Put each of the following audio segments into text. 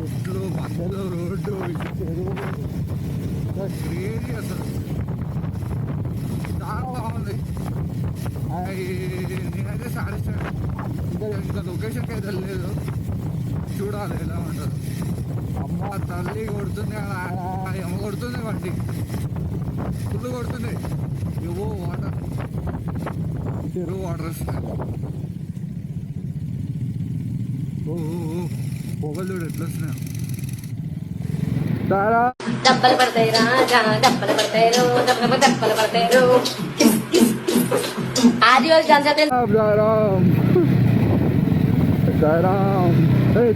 చెట్లు మధ్యలో రోడ్డు చెరువు క్రేజీ అసలు చాలా బాగుంది. నేనైతే సాటిస్ఫైడ్. ఇంకా లొకేషన్కి అయితే వెళ్ళలేదు, చూడాలి ఎలా ఉంటుంది. అమ్మ తల్లి కొడుతుంది, ఏమో కొడుతుంది, వంటి ఫుల్ కొడుతుంది. ఏవో వాటర్, చెరువు వాటర్ వస్తున్నాయి. పొగలు చూడు ఎట్లా వస్తున్నాయి. డబ్బలు పడతాయి రాజా, డబ్బలు పడతాయి డబ్బలు పడతాయి. ఆదివాసి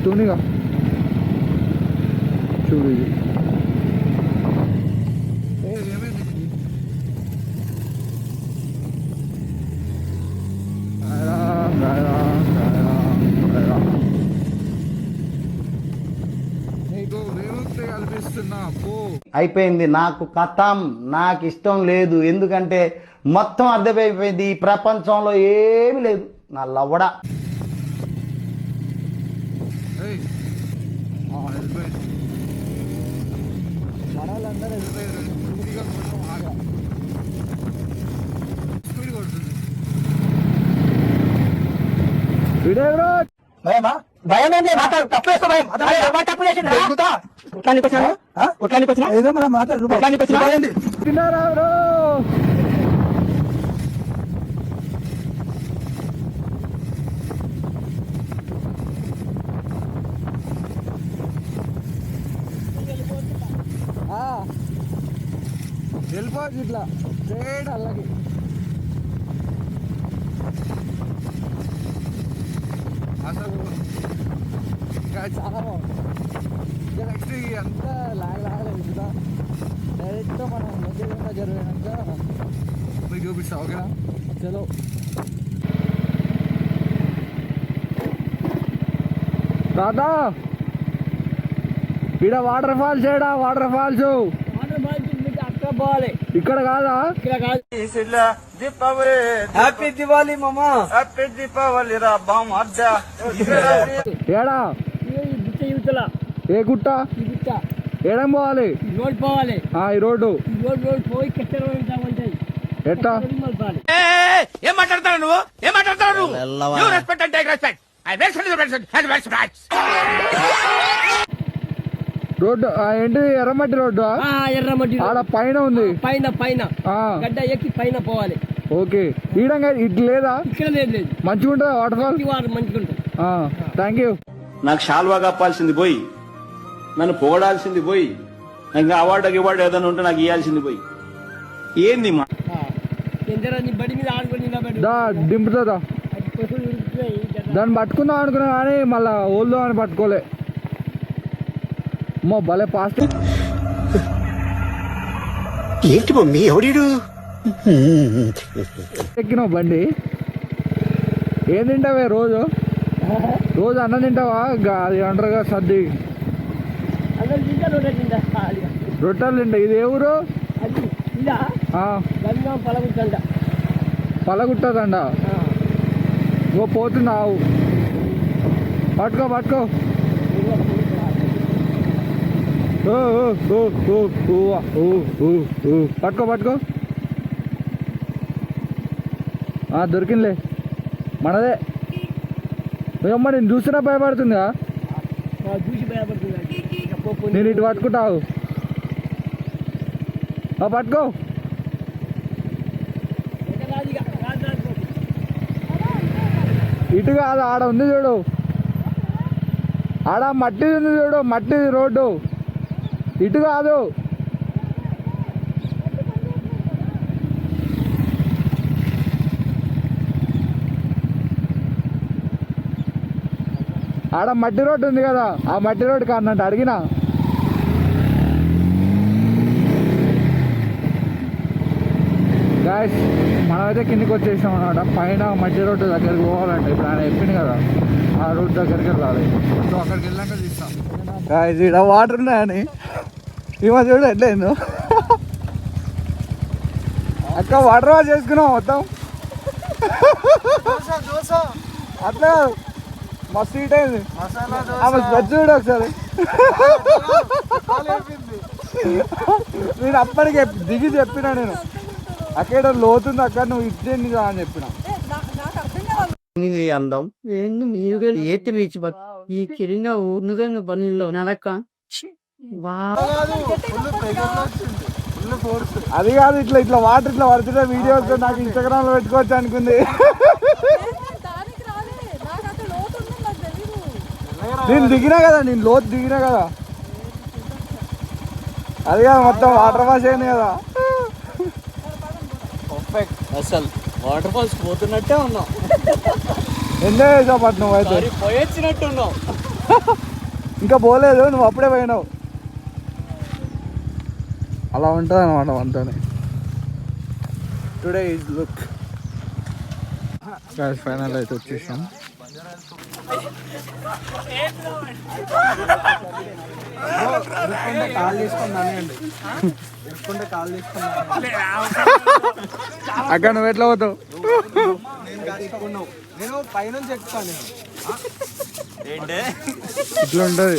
తూనిగా చూడు ఇది అయిపోయింది. నాకు కథం, నాకు ఇష్టం లేదు. ఎందుకంటే మొత్తం అర్థమైపోయింది, ఈ ప్రపంచంలో ఏమి లేదు. నా లవ్వడా భయం ఏంటి? మాట్లాడు, తప్పు వేసుకో. భయం తప్పు చేసింది. కొట్లానికి వచ్చినా కొట్లానికి వచ్చినా ఏదో మనం మాట్లాడు. కొట్లానికి వచ్చినా వెళ్ళిపోవచ్చు ఇట్లా స్ట్రైట్ అలాగే. అసలు చాలా బాగుంది. నెక్స్ట్ అంతా లాగలేదు కదా, డైరెక్ట్గా మనం మధ్యలో జరిగినాక మీకు చూపిస్తాం. ఓకేనా? చలో దాదా, ఇక్కడ వాటర్ ఫాల్స్, ఏడా వాటర్ ఫాల్స్ ఇక్కడ కాదా? హ్యాపీ దివాళీ మామా, హ్యాపీ దీపావళి రా బామ్. ఏడా ఏ గుట్ట? ఏడం పోవాలి? రోడ్ పోవాలి. ఈ రోడ్డు పోయి ఎట్టా? ఏం మాట్లాడతావు నువ్వు? ఏం మాట్లాడతావు నువ్వు? రెస్పెక్ట్ అంటే రెస్పెక్ట్. రోడ్డు ఏంటి? ఎర్రమట్టి రోడ్డు. ఎర్రమట్టి ఆడ పైన ఉంది. పైన గడ్డ ఎక్కి పైన పోవాలి. ఓకే. ఈడంగా ఇట్లా లేదా? ఇక్కడ లేదు. మంచిగా ఉంటుందా వాటర్ ఫాల్? మంచిగా ఉంటుంది. Thank you. నాకు షాల్వా కప్పాల్సింది పోయి, నన్ను పొగడాల్సింది పోయి, ఇంకా అవార్డు ఏదైనా ఉంటే నాకు ఇవ్వాల్సింది పోయి. ఏంది మా బడి మీద ఆడుకొని దింపుతుందా? దాన్ని పట్టుకుందాం అనుకున్నా కానీ మళ్ళా ఓల్దో అని పట్టుకోలే. అమ్మో భలే ఫాస్ట్. ఏంటి మమ్మీ ఎవడు ఎక్కినావు బండి? ఏం తింటావే రోజు? అన్నం తింటావా? అది అంటారుగా సర్ది రొట్టెలు తింటా. ఇది ఏ ఊరు? పలగుట్టదండ. ఓ పోతున్నావు, పట్టుకో పట్టుకో. పట్టుకో. దొరికిందిలే, మనదే. అమ్మ నేను చూసినా భయపడుతుందా? నేను ఇటు పట్టుకుంటావు. పట్టుకో. ఇటు కాదు, ఆడ ఉంది చూడు, ఆడ మట్టి ఉంది చూడు, మట్టి రోడ్డు. ఇటు కాదు. ఆడ మట్టి రోడ్డు ఉంది కదా, ఆ మట్టి రోడ్డు కాదంట అడిగినా. గాయస్ మనమైతే కిందికి వచ్చేసాం అనమాట. పైన మట్టి రోడ్డు దగ్గరికి పోవాలంటే ఇప్పుడు ఆయన చెప్పింది కదా, ఆ రోడ్డు దగ్గరికి వెళ్ళాలి. సో అక్కడికి వెళ్ళాక తీస్తాం. గాయస్ ఇక్కడ వాటర్ ఉన్నాయని ఈ మధ్య చూడ ఎట్లయిందో. అక్క వాటర్ వాష్ చేసుకున్నాం మొత్తం. అట్లా మస్తు హీట్ అయింది. చూడు ఒకసారి. నేను అప్పటికి దిగి చెప్పినా నేను అక్కడ లోతుంది అక్కడ నువ్వు ఇచ్చేయండి అని చెప్పిన. అందం ఏంది మీరు ఏతి బీచ్ ఈ కిరింద ఊరుగా పనుల్లో నడక అది కాదు, ఇట్లా ఇట్లా వాటర్ ఇట్లా పడుతుంటే వీడియోస్ నాకు ఇన్స్టాగ్రామ్ లో పెట్టుకోవచ్చు అనుకుంది. నేను దిగినా కదా, నేను లోతు దిగినా కదా, అది కాదు మొత్తం వాటర్ వాష్ అయింది కదా. పర్ఫెక్ట్. అసలు వాటర్ ఫాల్స్ పోతున్నట్టే ఉన్నావు, ఎంజాయ్ చేసావు బట్ నువ్వు అయితే పోయొచ్చినట్టు ఉన్నావు. ఇంకా పోలేదు, నువ్వు అప్పుడే పోయినావు. అలా ఉంటుంది అనమాట అంతానే. టుడే ఈజ్ లుక్ ఫైనల్ అయితే వచ్చేసాం. కాల్ తీసుకున్నానండి, కాల్ తీసుకున్నా. అక్కడ నువ్వు ఎట్లా పోతావు? నేను పైనుంచి ఎక్కుతాను. ఇట్లా ఉంటుంది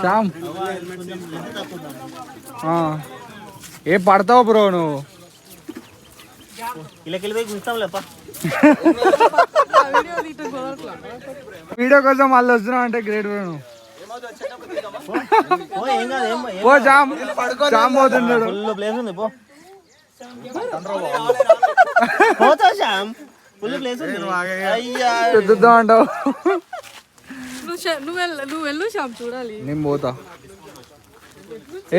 శ్యామ్. ఏ పడతావు బ్రో నువ్వు? వీడియో కోసం మళ్ళీ వస్తున్నావు అంటే గ్రేట్ బ్రో నువ్వు. పో జామ్, జామ్ పోతున్నాడు. చూద్దాం అంటావు? నువ్వు వెళ్ళు శ్యామ్, చూడాలి. నేను పోతా.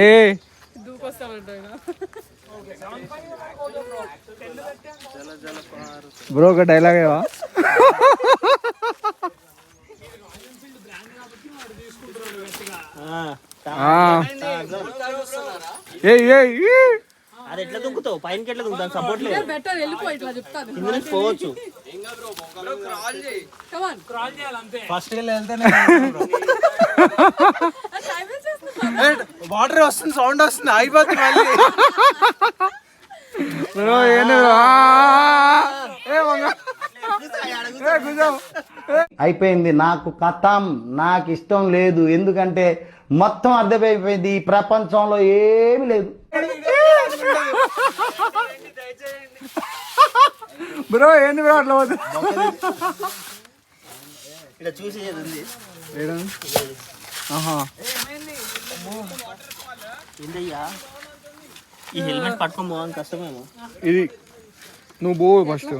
ఏ బ్రో ఒక డైలాగ్ ఏవా? అది ఎట్లా దుంకుతావు? పైనకి ఎట్లా దుంకుతావు? సపోర్ట్ లేదు. బెటర్ వెళ్ళిపో, ఇట్లా చెప్తాను. కింద నుంచి పోవచ్చు. ఫస్ట్ వాటర్ వస్తుంది, సౌండ్ వస్తుంది, అయిపోతుంది మళ్ళీ. బ్రో అయిపోయింది, నాకు కథం, నాకు ఇష్టం లేదు. ఎందుకంటే మొత్తం అర్థమైపోయింది, ఈ ప్రపంచంలో ఏమీ లేదు. బ్రో ఏంది బ్రో అట్లా పోతుంది? ఇక్కడ చూసేది ఉంది. ఏందయ్యా ఈ హెల్మెట్ పట్టుకొని పోవాలి, కష్టమేమో. ఇది నువ్వు పో ఫస్ట్.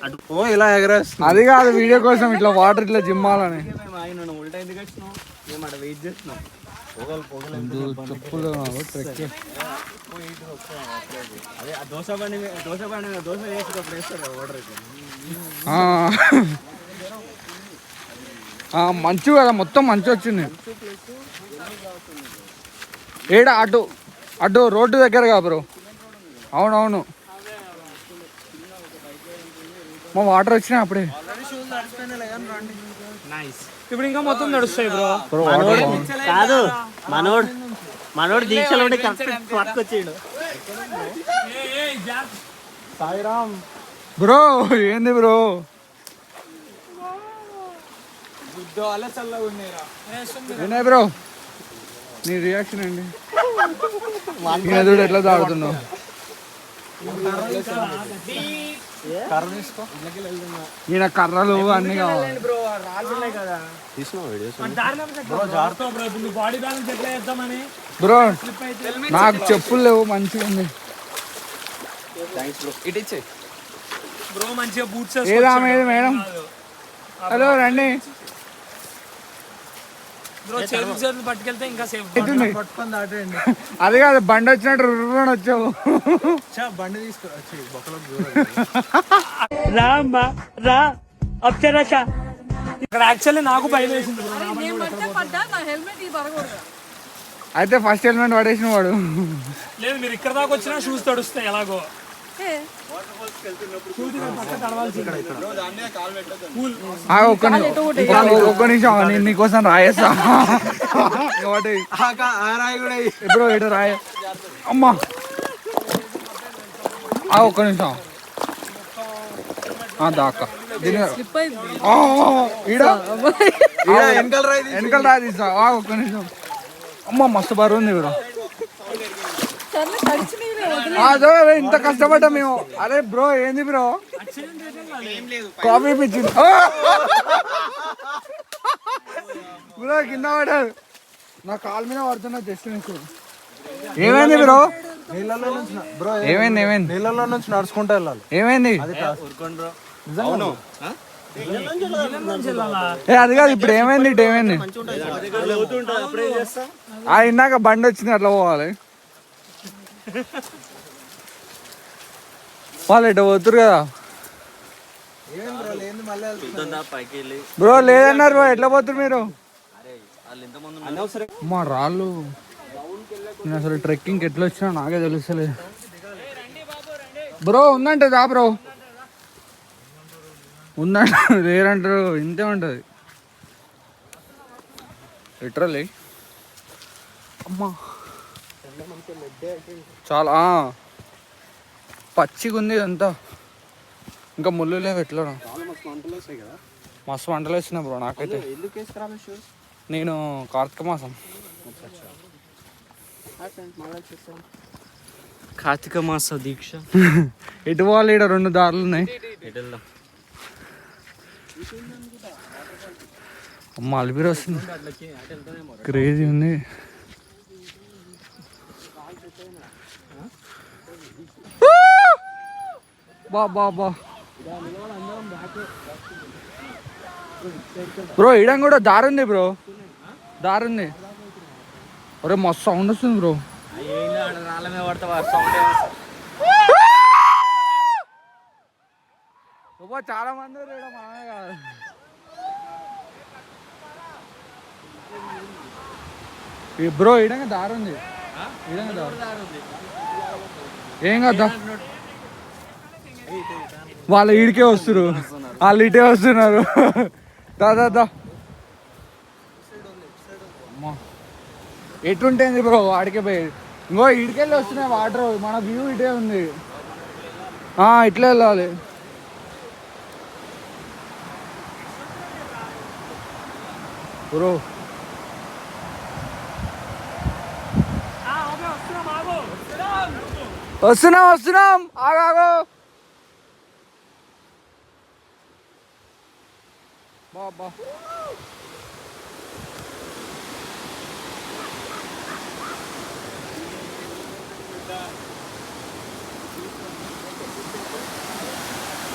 అటు ఇలా ఎగరేస్తా. అది కాదు, వీడియో కోసం ఇట్లా వాటర్ ఇట్లా జిమ్మాలని. ఉల్టా ఎందుకు వచ్చినావు? ఏమాట వెయిట్ చేస్తున్నావు? చెప్పులు అదే దోశ బండి దోశ వేసేటప్పుడు వేస్తారు ఆర్డర్ అయితే. మంచు కదా, మొత్తం మంచు వచ్చింది. ఏడా అటు అటు రోడ్డు దగ్గరగా బ్రో. అవునవును, మా వాటర్ వచ్చినాయి అప్పుడే. ఇప్పుడు ఇంకా మొత్తం నడుస్తాయి బ్రో. కాదు మనోడు దీక్షలో ఉండి కరెక్ట్ పట్టుకొచ్చాడు. సాయిరామ్ బ్రో. ఏంది బ్రో? వినయ్ బ్రో, నీ రియాక్షన్ ఏంటి? చూడు ఎట్లా తాగుతున్నావు. ఈయన కర్రలు అన్ని కావాలి. బ్రో నాకు చెప్పులు లేవు, మంచిగా ఉంది. ఏదా మేడం? హలో రండి. అది కాదు, బండి వచ్చినట్టు రుర్రని వచ్చావు. బండి తీసుకొచ్చి ఇక్కడ యాక్చువల్లీ నాకు భయం వేసింది. అయితే ఫస్ట్ హెల్మెట్ పడేసిన వాడు. లేదు, మీరు ఇక్కడ దాకా వచ్చినా షూస్ తడుస్తాయి ఎలాగో. ఒక్క నిమిషం, నేను నీకోసం రాయేస్తా. ఇప్పుడు ఇటు రాయ అమ్మా. ఒక్క నిమిషం దాకా స్లిప్ అయింది. వెనకాల రా తీసా ఒక్క నిమిషం. అమ్మ మస్తు బరువు ఉంది బ్రో. సర్లే తడిచినవి వదిలే. అదో ఇంత కష్టపడ్డా మేము. అరే బ్రో ఏంది బ్రో కాఫీ పిచ్చింది బ్రో కింద పడ్డాడు. నా కాలు మీద పడుతున్నా జస్ట్ నీకు. ఏమైంది బ్రో? బ్రో ఏమైంది నీళ్ళలో నుంచి నడుచుకుంటూ వెళ్ళాలి. ఏమైంది? అవును అది కాదు ఇప్పుడు ఏమైంది? ఇటు ఏమైంది? ఇందాక బండి వచ్చింది అట్లా పోవాలి. వాళ్ళు ఇటు పోతురు కదా బ్రో. లేదన్నారు బ్రో. ఎట్లా పోతురు మీరు? మా రాళ్ళు నేను అసలు ట్రెక్కింగ్ ఎట్లా వచ్చినా నాకే తెలుస్తలేదు బ్రో. ఉందంటే దా బ్రో. ఉందంట లేరంటారు. ఇంతే ఉంటుంది లిటరల్లీ. అమ్మా చాలా పచ్చిగా ఉంది ఇదంతా. ఇంకా ముళ్ళు లేవు. ఎట్లా మస్తు వంటలు వేసిన బ్రో నాకైతే. నేను కార్తీక మాసం కార్తీక మాస దీక్ష. ఎటు పోవాలి? ఇక్కడ 2 దారులు ఉన్నాయి. అమ్మ అలిపిరి వస్తుంది. క్రేజీ ఉంది. బా బా బా బ్రో. ఇడం కూడా దారుంది బ్రో. దారుంది. ఒరే మస్తు సౌండ్ వస్తుంది బ్రో. చాలా మంది మనమే కాదు. బ్రో ఇడంగా దారుంది. ఇడంగా దారు ఏం కదా. వాళ్ళు ఈడికే వస్తున్నారు. వాళ్ళు ఇటే వస్తున్నారు. దాదా ఎటుంటుంది బ్రో? ఆడికే పోయి ఇంకో ఇడికెళ్ళి వస్తున్నాయి వాటర్. మన వ్యూ ఇటే ఉంది. ఇట్లా వెళ్ళాలి బ్రో. వస్తున్నాం ఆగాగో. బాబా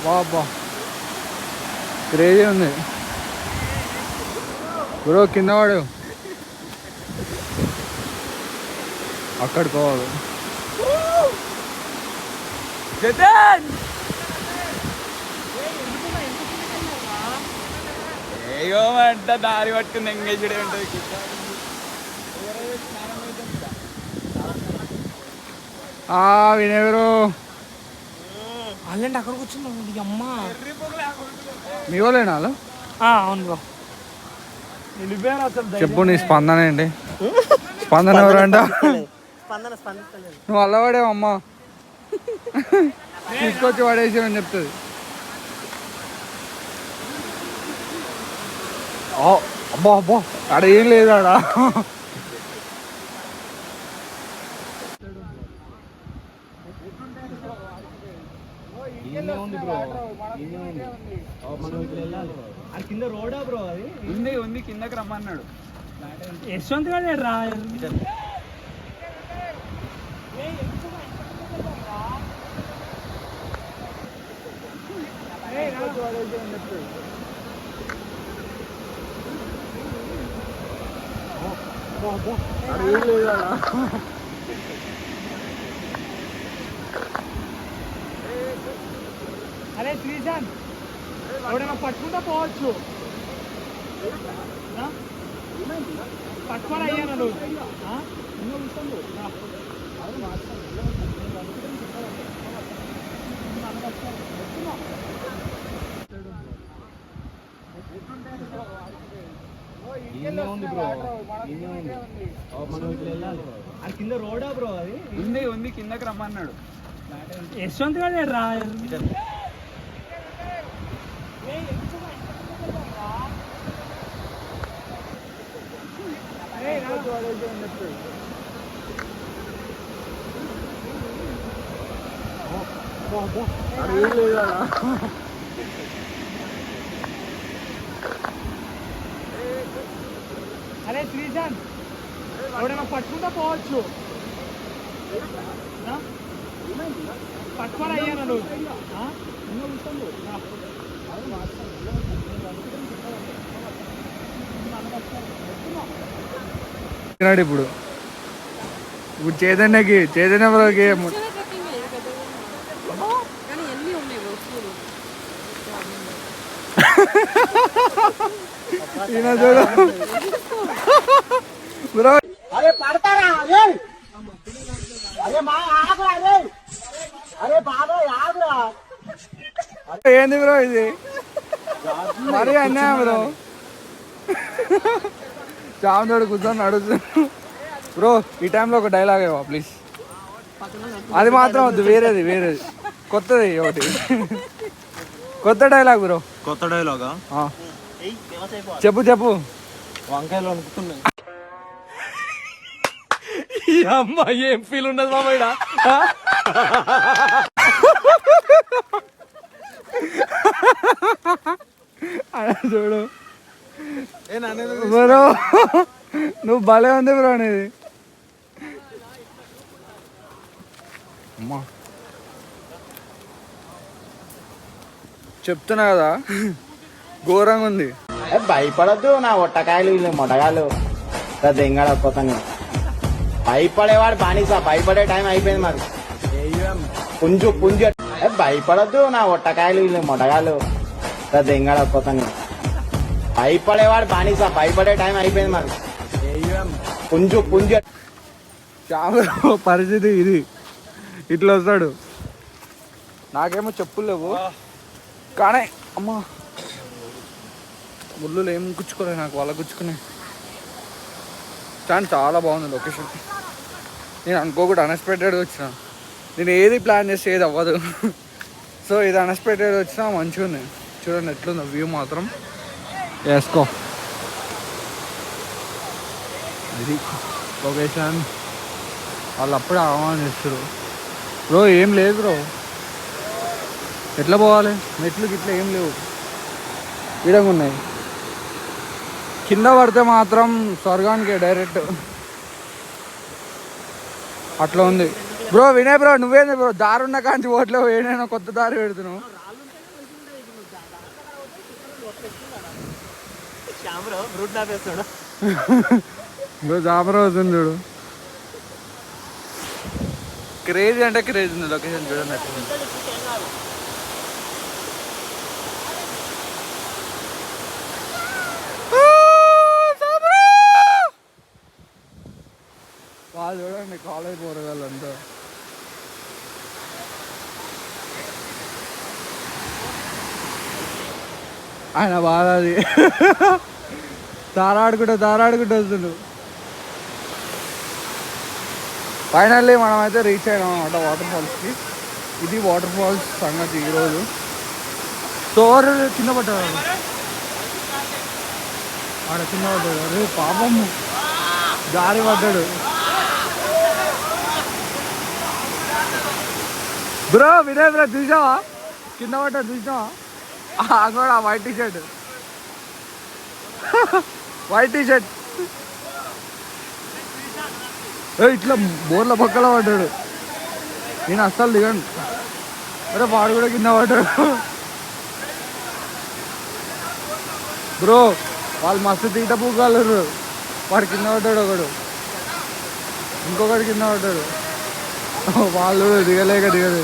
బాబా క్రేజీ ఉంది బ్రో. కింద వాడు అక్కడికి పోవాలి. ఏమంట దారి పట్టుకుని ఎంగేజ్డ్ ఉంటుంది. వినేవరు వాళ్ళండి అక్కడ కూర్చున్నాం. అమ్మ మీ వాళ్ళేనా వాళ్ళు? అవును బ్రో. చెప్పు నీ స్పందన ఏంటి? స్పందన ఎవరంట? నువ్వు అల్లవాడేవమ్మా. తీసుకొచ్చి పడేసామని చెప్తుంది. అబ్బా అబ్బా ఆడ ఏం లేదు. ఆడ కింద రోడా బ్రో? అది ఉంది కిందకి రమ్మన్నాడు. యశ్వంత్ గారు రా. అరే శ్రీశాంత్ ఎవడైనా పట్టుకుంటా పోవచ్చు. పట్టుకొని అయ్యాను నువ్వు. కింద రోడా బ్రో? అది ఉంది కిందకి రమ్మన్నాడు. యశ్వంత్ గారు రా. అరే శ్రీశాంత్ ఎవడైనా పట్టుకుంటా పోవచ్చు పట్టుకొని అయ్యాను నువ్వు ఇప్పుడు ఇప్పుడు చైతన్య బ్రోకి కానీ ఎన్ని ఉన్నాయి వస్తువులు ఈయన చూడు బ్రో. అరే పడతారా అరే అరే మా ఆగురా అరే అరే బాబా ఆగురా ఏంది బ్రో ఇది మరీ అన్యాయం బ్రో. చామతోడు కూర్చొని నడుస్తుంది బ్రో. ఈ టైంలో ఒక డైలాగ్ ఇవ్వ ప్లీజ్. అది మాత్రం వద్దు, వేరేది కొత్తది ఒకటి. కొత్త డైలాగ్ బ్రో. కొత్త డైలాగా? చెప్పు. వంకాయలు అనుకుతున్నాయి. ఈ అమ్మాయి ఏం ఫీల్ ఉండదు మామయ్య. చూడు బ్రో, నువ్వు భలే ఉంది బ్రో అనేది. అమ్మా చెప్తున్నా కదా ఘోరంగా ఉంది. భయపడద్దు నా ఒట్టకాయలు వీళ్ళు మొట్టకాయలు దెంగడపోతాను. భయపడేవాడు బానిసా, భయపడే టైం అయిపోయింది మరి. పుంజు భయపడద్దు నా ఒట్టకాయలు వీళ్ళు మొట్టకాయలు దెంగడపోతాను. భయపడేవాడు బానిసా, భయపడే టైం అయిపోయింది మరి. పుంజు చాలా పరిస్థితి ఇది. ఇట్లా వస్తాడు. నాకేమో చెప్పులు లేవు కానీ అమ్మా ముళ్ళు ఏం గుచ్చుకోలేదు నాకు, వాళ్ళ గుచ్చుకున్నాయి. కానీ చాలా బాగుంది లొకేషన్. నేను అనుకోకుండా అన్ఎక్స్పెక్టెడ్గా వచ్చిన. నేను ఏది ప్లాన్ చేస్తే ఏది అవ్వదు. సో ఇది అన్ఎక్స్పెక్టెడ్గా వచ్చినా మంచిగా ఉంది. చూడండి ఎట్లుందో వ్యూ మాత్రం. వేసుకో ఇది లొకేషన్. వాళ్ళు అప్పుడే ఆహ్వానిస్తారు బ్రో. ఏం లేదు బ్రో, ఎట్లా పోవాలి? మెట్లు గిట్లా ఏం లేవు, విధంగా ఉన్నాయి. కింద పడితే మాత్రం స్వర్గానికి డైరెక్ట్ అట్లా ఉంది బ్రో. వినయ్ బ్రో, నువ్వేంది బ్రో దారి ఉన్న కాంచి పోవట్లేవు, ఏదైనా కొత్త దారి పెడుతున్నావు బ్రో. జామరా అవుతుంది చూడు. క్రేజీ అంటే క్రేజీ ఉంది లొకేషన్. చూడండి ఎట్లా వాళ్ళు చూడండి కాలేజ్ పోరగాళ్ళంతా. ఆయన బాధ అది. తారాడుకుంటూ వస్తుండు. ఫైనల్లీ మనం అయితే రీచ్ అయినాం అన్నమాట వాటర్ ఫాల్స్కి. ఇది వాటర్ ఫాల్స్ సంగతి ఈరోజు. సోరు కింద పడ్డాడు, ఆడ కింద పడ్డాడు. అరే పాపం జారి పడ్డాడు బ్రో. వినయ్ బ్రో చూసావా కింద పడ్డాడు, చూసావా? కూడా వైట్ టీషర్ట్ ఇట్లా బోర్ల పక్కల పడ్డాడు. నేను అస్సలు దిగండి. అరే వాడు కూడా కింద పడ్డాడు బ్రో. వాళ్ళు మస్తు తీట పూకాలరు. వాడు కింద పడ్డాడు ఒకడు, ఇంకొకటి కింద పడ్డాడు. వాళ్ళు దిగలేదు.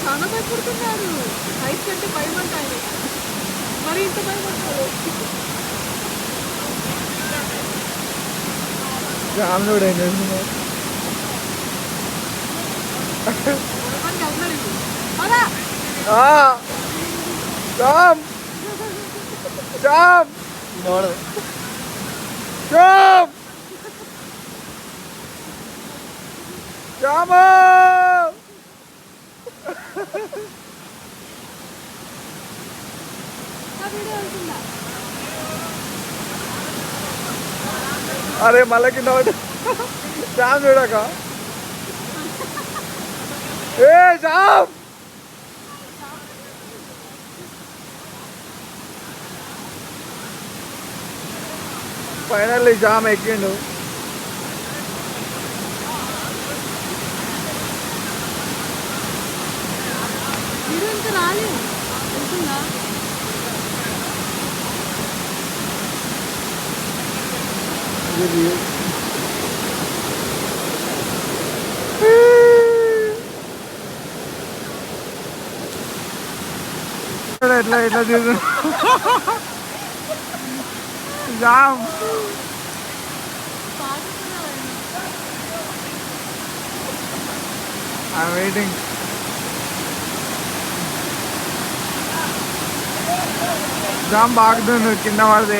చాలా భయపడుతున్నారు. హైట్ అంటే భయపడ్డాను, మరి ఇంత భయపడతారు. రాముడు ఏం చేస్తున్నావు? జాము అరే మళ్ళీ కింద జామ్ చూడక ఏ జామ్ ఫైనల్లీ జామ్ ఎక్కిండు ఇంకా రాలేదు వెళ్తుందా ఎట్లా ఎట్లా చూసు జామ్ I'm waiting. జామ్ బాగుతుంది కింద పడితే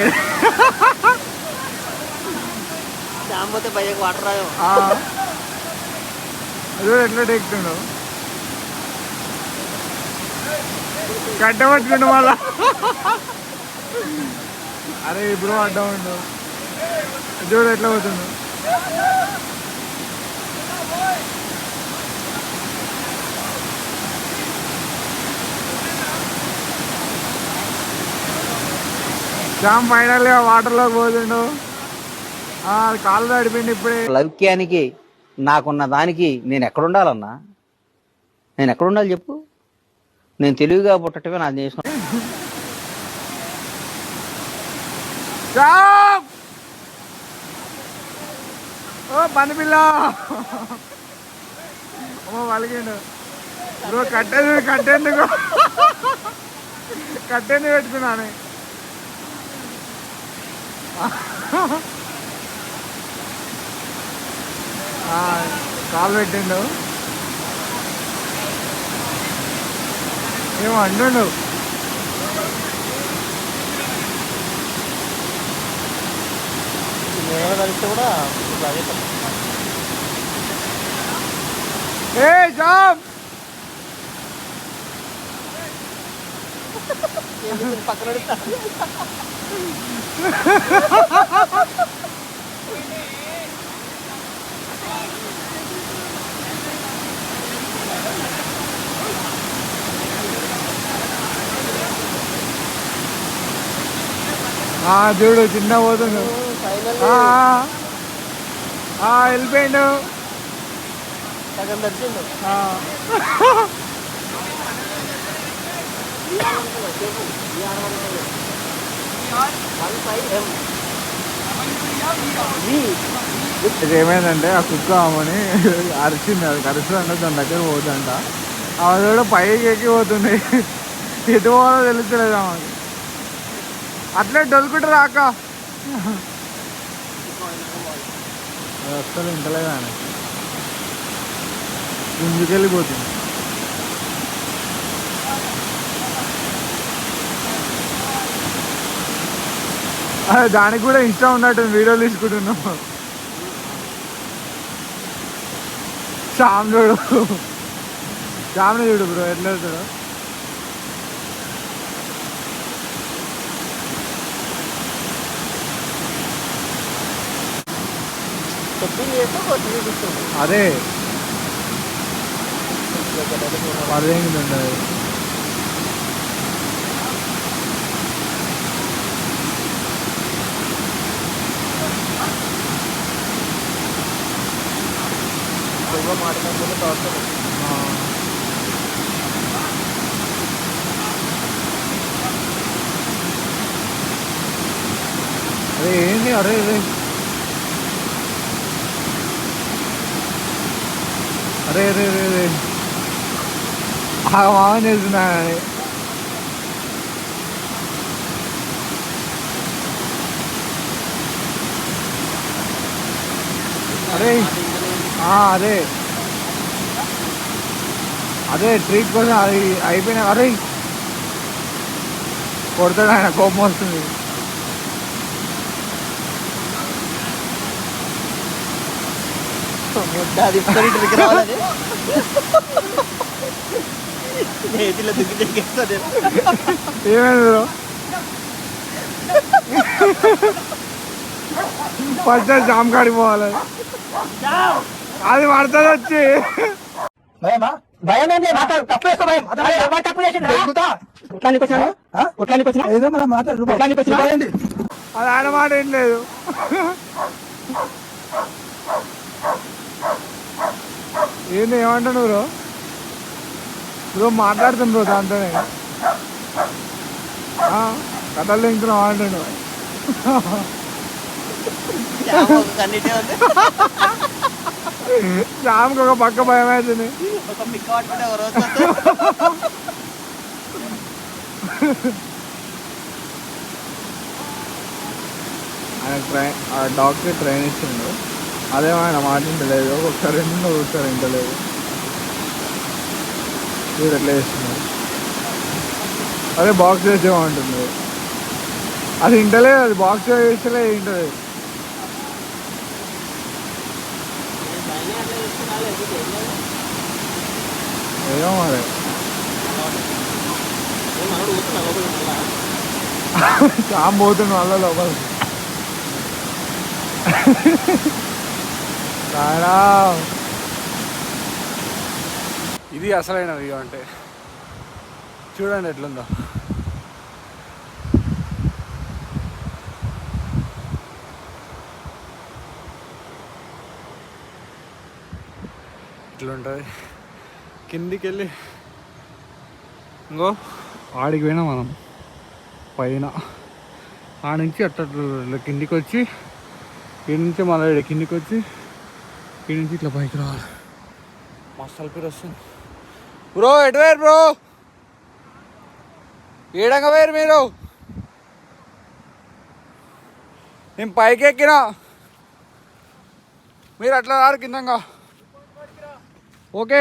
జామ్ పోతే భయ్యకు వాటర్ రాయో అది ఎట్లా టెక్తుండు కట్ట పట్టుకుంటు మళ్ళా అరే ఇప్పుడు అడ్డా ఉండు చూడు ఎట్లా పోతుండు జామ్ ఫైనల్ గా వాటర్ లోకి పోతుండు కాళ్ళు తడిపిండి ఇప్పుడే. లౌక్యానికి నాకున్న దానికి నేను ఎక్కడుండాలన్నా? నేను ఎక్కడుండాలి చెప్పు? నేను తెలివిగా పుట్టటమే నా చేసిన. ఓ పని పిల్ల వలిగిండు బ్రో. కట్టేందుకు పెట్టుకున్నాను. కాలు పెట్టిండు ఏమో అంటుండు. కలిస్తే కూడా ఏ జాబ్ పక్కన చూడు చిన్న పోతుండు. వెళ్ళిపోయిండు. సగం దర్శిండు. ఇది ఏమైందంటే ఆ కుక్క ఆమెని అరిచింది. అది కరుస్తుందంట, దాని దగ్గర పోతుందంట. ఆమె కూడా పైకి ఎక్కి పోతుంది. ఎటు పోవాలో తెలుస్తలేదు ఆమెకి. అట్లే డొలుకుంటు రాక అసలు ఇంటలేదు ఆయన గుంజుకెళ్ళిపోతుంది. అదే దానికి కూడా ఇష్టం ఉన్నట్టు వీడియోలు తీసుకుంటున్నాం. శ్యామ్ చూడు, శ్యామ్ని చూడు బ్రో ఎట్లా వెళ్తాడు. అదే అదేంటి ఉండదు. అరే ఏంటి అరే అరే అరే అరే అరే మామని చేస్తున్నాను. అరే అదే అదే ట్రీట్ కోసం అది అయిపోయినా. అరే కొడతాడు ఆయన, కోపం వస్తుంది. రావాలని నేతిలో దుక్కి తెగేస్తా నేను. ఏమైంది బ్రో? ఫస్ట్ జామ్ కాడికి పోవాలి, అది పడుతుంది వచ్చి. భయమా? భయం ఏంటి? మాట్లాడు. తప్పు చేస్తా భయం. ఎవరు తప్పు చేసిండు? కొట్లానికి వచ్చాను. కొట్లానికి వచ్చినా ఏదో మనం మాట్లాడు. కొట్లానికి వచ్చినా అది ఆడ మాట ఏం లేదు. ఏంది ఏమంటావు బ్రో? బ్రో మాట్లాడుతాను బ్రో దాంతోనే. కథలు తింటున్నావు అంటాడు. కన్నిటే ఉంది. జామ్కి ఒక పక్క భయం అవుతుంది. ఒక పిక్క పట్టుకుంటే ఒక రోజు వస్తుంది. ఆ డాక్టర్ ట్రైన్ ఇచ్చిండు, అదేమో ఆయన మాట ఇంటలేదు. ఒకసారి వింటుందో ఒకసారి ఇంటలేదు. మీరు ఎట్లా చేస్తున్నారు? అదే బాక్స్ చేసేమంటుంది, అది ఇంటలేదు. అది బాక్స్ చేస్తలే ఇంటలేదు. ఏమో మరి చామ్ పోతుంది మళ్ళా లోపల. ఇది అసలైన వ్యూ అంటే చూడండి ఎట్లుందో. ఇట్లుంటుంది. కిందికి వెళ్ళి ఇంకో ఆడికి పోయినా మనం పైన, ఆడ నుంచి అట్లా కిందికి వచ్చి, ఈ నుంచి మళ్ళీ కిందికి వచ్చి, ఈ నుంచి ఇట్లా పైకి రావాలి. మస్తు అల్పేరు వస్తుంది. బ్రో ఎటు వేరు బ్రో? ఏడంగా వేరు మీరు? నేను పైకి ఎక్కినా, మీరు అట్లా రారు కిందంగా. ఓకే.